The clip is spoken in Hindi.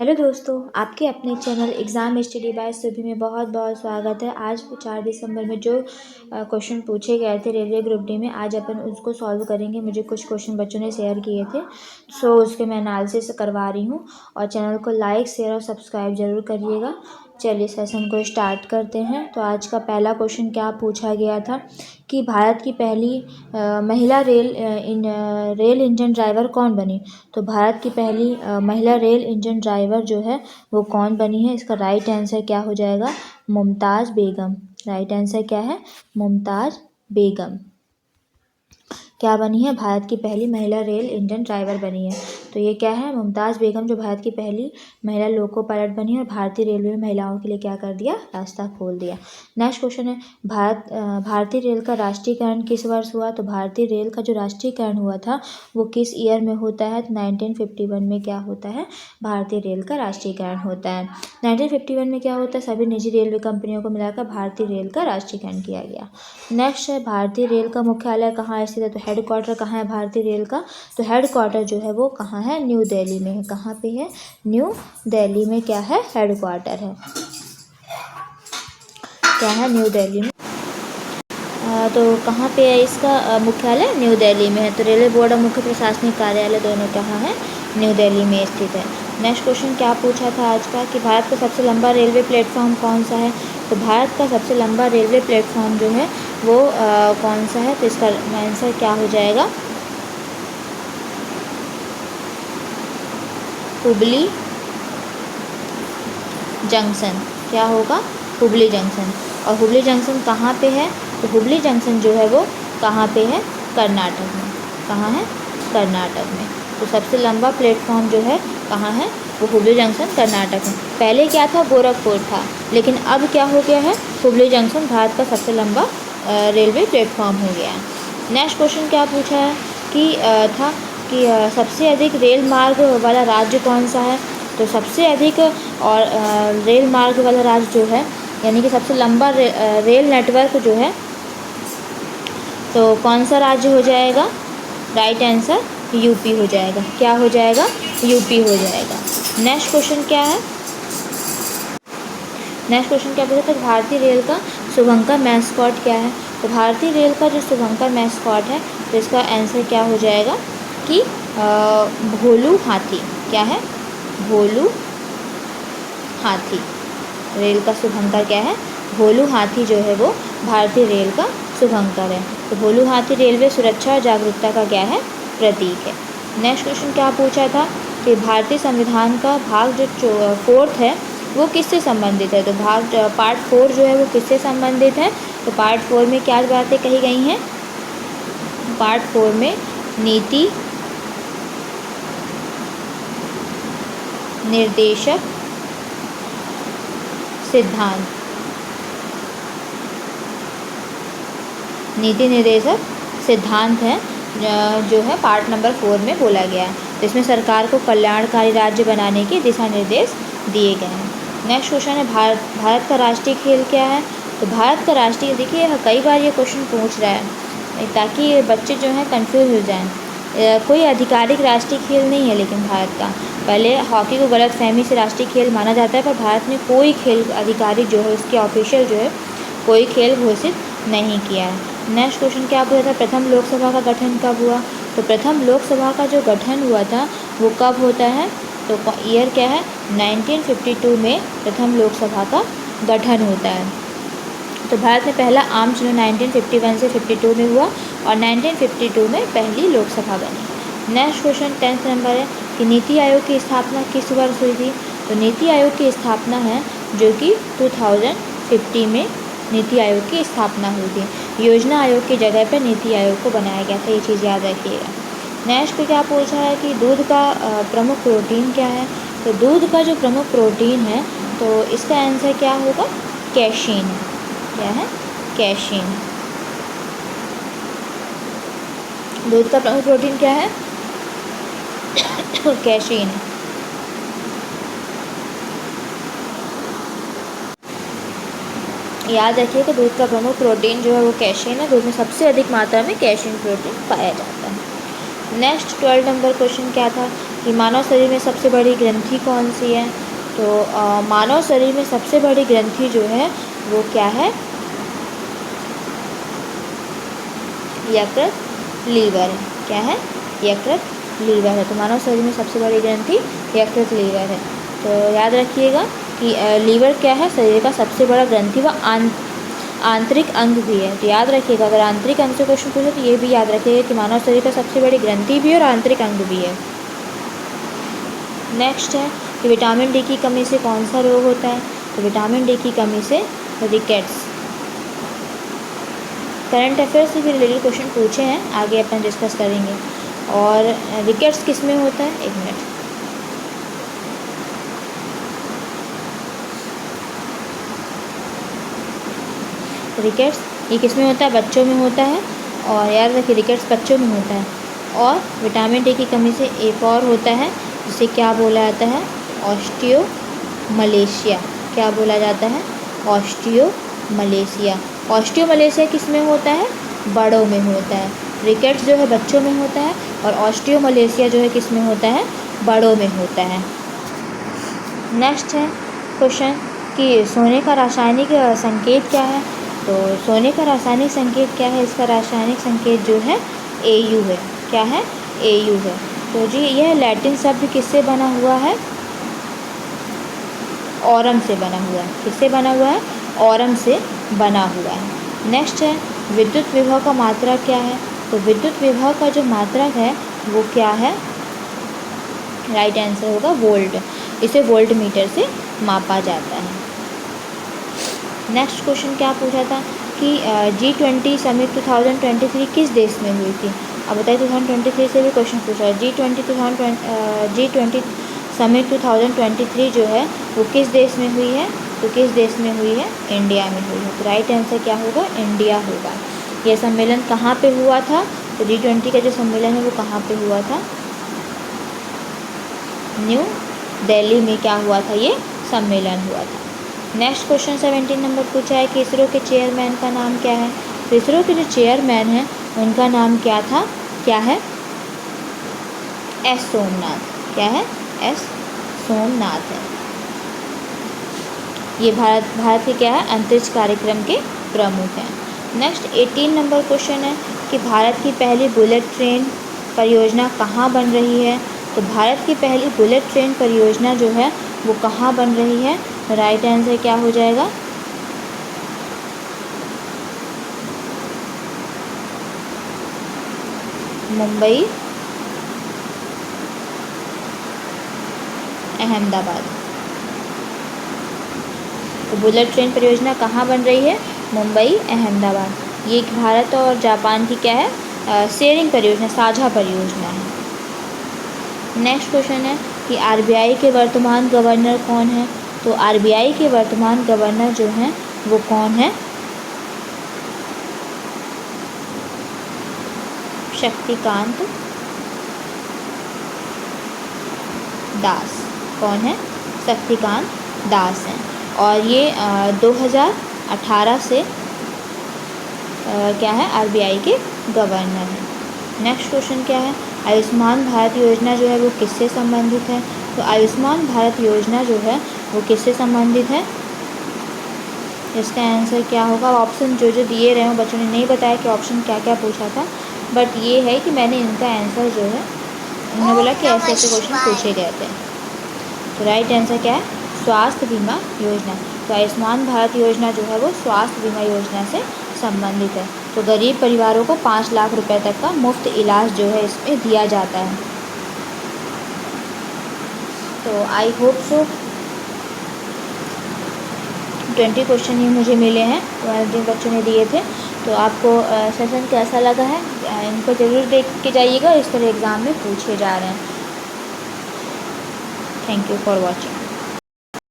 हेलो दोस्तों, आपके अपने चैनल एग्ज़ाम स्टडी बाय सुभी में बहुत बहुत स्वागत है। आज 4 दिसंबर में जो क्वेश्चन पूछे गए थे रेलवे ग्रुप डी में, आज अपन उसको सॉल्व करेंगे। मुझे कुछ क्वेश्चन बच्चों ने शेयर किए थे, सो उसके मैं एनालिसिस करवा रही हूँ। और चैनल को लाइक, शेयर और सब्सक्राइब ज़रूर करिएगा। चलिए सेशन को स्टार्ट करते हैं। तो आज का पहला क्वेश्चन क्या पूछा गया था कि भारत की पहली महिला रेल इंजन ड्राइवर कौन बनी। तो भारत की पहली महिला रेल इंजन ड्राइवर जो है वो कौन बनी है। इसका राइट आंसर क्या हो जाएगा, मुमताज़ बेगम। राइट आंसर क्या है, मुमताज़ बेगम क्या बनी है, भारत की पहली महिला रेल इंजन ड्राइवर बनी है। तो ये क्या है, मुमताज़ बेगम जो भारत की पहली महिला लोको पायलट बनी है और भारतीय रेलवे में महिलाओं के लिए क्या कर दिया, रास्ता खोल दिया। नेक्स्ट क्वेश्चन है, भारतीय रेल का राष्ट्रीयकरण किस वर्ष हुआ। तो भारतीय रेल का जो राष्ट्रीयकरण हुआ था वो किस ईयर में होता है। तो 1951 में क्या होता है, भारतीय रेल का राष्ट्रीयकरण होता है। 1951 में क्या होता है, सभी निजी रेलवे कंपनियों को मिलाकर भारतीय रेल का राष्ट्रीयकरण किया गया। नेक्स्ट है, भारतीय रेल का मुख्यालय कहाँ स्थित है। तो हेडक्वार्टर कहाँ है भारतीय रेल का। तो हेडक्वार्टर जो है वो कहाँ है, न्यू दिल्ली में है। कहाँ पे है, न्यू दिल्ली में क्या है, हेडक्वार्टर है। क्या है, न्यू दिल्ली में। तो कहाँ पे है इसका मुख्यालय, न्यू दिल्ली में है। तो रेलवे बोर्ड और मुख्य प्रशासनिक कार्यालय दोनों कहाँ है, न्यू दिल्ली में स्थित है। नेक्स्ट क्वेश्चन क्या पूछा था आज का कि भारत का सबसे लंबा रेलवे प्लेटफॉर्म कौन सा है। तो भारत का सबसे लंबा रेलवे प्लेटफॉर्म जो है वो कौन सा है। तो इसका आंसर क्या हो जाएगा, हुबली जंक्शन। क्या होगा, हुबली जंक्शन। और हुबली जंक्शन कहाँ पे है। तो हुबली जंक्शन जो है वो कहाँ पे है, कर्नाटक में। कहाँ है, कर्नाटक में। तो सबसे लंबा प्लेटफॉर्म जो है कहाँ है, वो हुबली जंक्शन कर्नाटक में। पहले क्या था, गोरखपुर था, लेकिन अब क्या हो गया है, हुबली जंक्शन भारत का सबसे लंबा रेलवे प्लेटफॉर्म हो गया है। नेक्स्ट क्वेश्चन क्या पूछा है कि सबसे अधिक रेल मार्ग वाला राज्य कौन सा है। तो सबसे अधिक और रेल मार्ग वाला राज्य जो है, यानी कि सबसे लंबा रेल नेटवर्क जो है, तो कौन सा राज्य हो जाएगा। राइट आंसर यूपी हो जाएगा। क्या हो जाएगा, यूपी हो जाएगा। नेक्स्ट क्वेश्चन क्या है, नेक्स्ट क्वेश्चन क्या पूछा था, भारतीय रेल का शुभंकर मैस्कॉट क्या है। तो भारतीय रेल का जो शुभंकर मैस्कॉट है, तो इसका आंसर क्या हो जाएगा कि भोलू हाथी। क्या है, भोलू हाथी। रेल का शुभंकर क्या है, भोलू हाथी जो है वो भारतीय रेल का शुभंकर है। तो भोलू हाथी रेलवे सुरक्षा और जागरूकता का क्या है, प्रतीक है। नेक्स्ट क्वेश्चन क्या पूछा था कि भारतीय संविधान का भाग जो 4th है वो किससे संबंधित है। तो पार्ट 4 जो है वो किससे संबंधित है। तो पार्ट 4 में क्या बातें कही गई हैं, पार्ट 4 में नीति निर्देशक सिद्धांत, नीति निर्देशक सिद्धांत है जो है पार्ट नंबर 4 में बोला गया है। तो इसमें सरकार को कल्याणकारी राज्य बनाने के दिशा निर्देश दिए गए हैं। नेक्स्ट क्वेश्चन है, भारत का राष्ट्रीय खेल क्या है। तो भारत का राष्ट्रीय, देखिए कई बार ये क्वेश्चन पूछ रहा है ताकि बच्चे जो हैं कंफ्यूज हो जाएं। कोई आधिकारिक राष्ट्रीय खेल नहीं है, लेकिन भारत का पहले हॉकी को गलतफहमी से राष्ट्रीय खेल माना जाता है, पर भारत ने कोई खेल आधिकारिक जो है उसके ऑफिशियल जो है कोई खेल घोषित नहीं किया है। नेक्स्ट क्वेश्चन क्या पूछा था, प्रथम लोकसभा का गठन कब हुआ। तो प्रथम लोकसभा का जो गठन हुआ था वो कब होता है। तो ईयर क्या है, 1952 में प्रथम लोकसभा का गठन होता है। तो भारत में पहला आम चुनाव 1951 से 52 में हुआ और 1952 में पहली लोकसभा बनी। नेक्स्ट क्वेश्चन 10th नंबर है कि नीति आयोग की स्थापना किस वर्ष हुई थी। तो नीति आयोग की स्थापना है जो कि 2050 में नीति आयोग की स्थापना हुई थी। योजना आयोग की जगह पर नीति आयोग को बनाया गया था, ये चीज़ याद रखिएगा। नेक्स्ट पे क्या पूछा है कि दूध का प्रमुख प्रोटीन क्या है। तो दूध का जो प्रमुख प्रोटीन है तो इसका आंसर क्या होगा, कैशीन। क्या है, कैशीन। दूध का प्रमुख प्रोटीन क्या है, कैशीन। याद रखिए कि दूध का प्रमुख प्रोटीन जो है वो कैशीन है। दूध में सबसे अधिक मात्रा में कैशीन प्रोटीन पाया जाता है। नेक्स्ट 12 नंबर क्वेश्चन क्या था कि मानव शरीर में सबसे बड़ी ग्रंथि कौन सी है। तो मानव शरीर में सबसे बड़ी ग्रंथि जो है वो क्या है, यकृत, लीवर है। क्या है, यकृत, लीवर है। तो मानव शरीर में सबसे बड़ी ग्रंथि यकृत, लीवर है। तो याद रखिएगा कि लीवर क्या है, शरीर का सबसे बड़ा ग्रंथि व आंतरिक अंग भी है। तो याद रखिएगा, अगर आंतरिक अंग से क्वेश्चन पूछे तो ये भी याद रखिएगा कि मानव शरीर का सबसे बड़ी ग्रंथि भी है और आंतरिक अंग भी है। नेक्स्ट है कि विटामिन डी की कमी से कौन सा रोग होता है। तो विटामिन डी की कमी से रिकेट्स। करंट अफेयर से भी रिलेटेड क्वेश्चन पूछे हैं, आगे अपन डिस्कस करेंगे। और रिकेट्स किस में होता है, एक मिनट, रिकेट्स ये किस में होता है, बच्चों में होता है। और याद रखिए रिकेट्स बच्चों में होता है। और विटामिन डी की कमी से एक और होता है जिसे क्या बोला जाता है, ऑस्टियोमलेशिया। क्या बोला जाता है, ऑस्टियोमलेशिया। ऑस्टियोमलेशिया किस में होता है, बड़ों में होता है। रिकेट्स जो है बच्चों में होता है और ऑस्टियोमलेशिया जो है किस में होता है, बड़ों में होता है। नेक्स्ट है क्वेश्चन कि सोने का रासायनिक संकेत क्या है। तो सोने का रासायनिक संकेत क्या है, इसका रासायनिक संकेत जो है Au है। क्या है, Au है। तो जी यह लैटिन शब्द किससे बना हुआ है, ऑरम से बना हुआ है। किससे बना हुआ है, ऑरम से बना हुआ है। नेक्स्ट है विद्युत विभव का मात्रक क्या है। तो विद्युत विभव का जो मात्रक है वो क्या है, राइट आंसर होगा वोल्ट। इसे वोल्ट मीटर से मापा जाता है। नेक्स्ट क्वेश्चन क्या पूछा था कि G20 समिट 2023 किस देश में हुई थी। अब बताइए 2023 से भी क्वेश्चन पूछा है। G20 समिट 2023 जो है वो किस देश में हुई है। तो किस देश में हुई है, इंडिया में हुई है। तो राइट आंसर क्या होगा, इंडिया होगा। यह सम्मेलन कहाँ पे हुआ था। तो G20 का जो सम्मेलन है वो कहाँ पे हुआ था, न्यू दिल्ली में क्या हुआ था, ये सम्मेलन हुआ था। नेक्स्ट क्वेश्चन 17 नंबर पूछा है कि इसरो के चेयरमैन का नाम क्या है। तो इसरो के जो चेयरमैन हैं उनका नाम क्या था, क्या है, एस सोमनाथ। क्या है, एस सोमनाथ है। ये भारत के क्या है, अंतरिक्ष कार्यक्रम के प्रमुख हैं। नेक्स्ट 18 नंबर क्वेश्चन है कि भारत की पहली बुलेट ट्रेन परियोजना कहाँ बन रही है। तो भारत की पहली बुलेट ट्रेन परियोजना जो है वो कहाँ बन रही है। राइट आंसर क्या हो जाएगा, मुंबई अहमदाबाद। तो बुलेट ट्रेन परियोजना कहाँ बन रही है, मुंबई अहमदाबाद। ये भारत और जापान की क्या है, शेयरिंग परियोजना, साझा परियोजना है। नेक्स्ट क्वेश्चन है कि आरबीआई के वर्तमान गवर्नर कौन है। तो आरबीआई के वर्तमान गवर्नर जो हैं वो कौन है, शक्तिकांत दास। कौन है, शक्तिकांत दास हैं। और ये 2018 से क्या है, आरबीआई के गवर्नर हैं। नेक्स्ट क्वेश्चन क्या है, आयुष्मान भारत योजना जो है वो किससे संबंधित है। तो आयुष्मान भारत योजना जो है वो किससे संबंधित है, इसका आंसर क्या होगा। ऑप्शन जो दिए रहे हो, बच्चों ने नहीं बताया कि ऑप्शन क्या क्या पूछा था, बट ये है कि मैंने इनका आंसर जो है, उन्होंने बोला कि ऐसे ऐसे क्वेश्चन पूछे गए थे। तो राइट आंसर क्या है, स्वास्थ्य बीमा योजना। तो आयुष्मान भारत योजना जो है वो स्वास्थ्य बीमा योजना से संबंधित है। तो गरीब परिवारों को 5 लाख रुपए तक का मुफ्त इलाज जो है इसमें दिया जाता है। तो आई होप सो 20 क्वेश्चन ये मुझे मिले हैं, जिन बच्चों ने दिए थे। तो आपको सेशन कैसा लगा है, इनको ज़रूर देख के जाइएगा, इस तरह एग्ज़ाम में पूछे जा रहे हैं। Thank you for watching.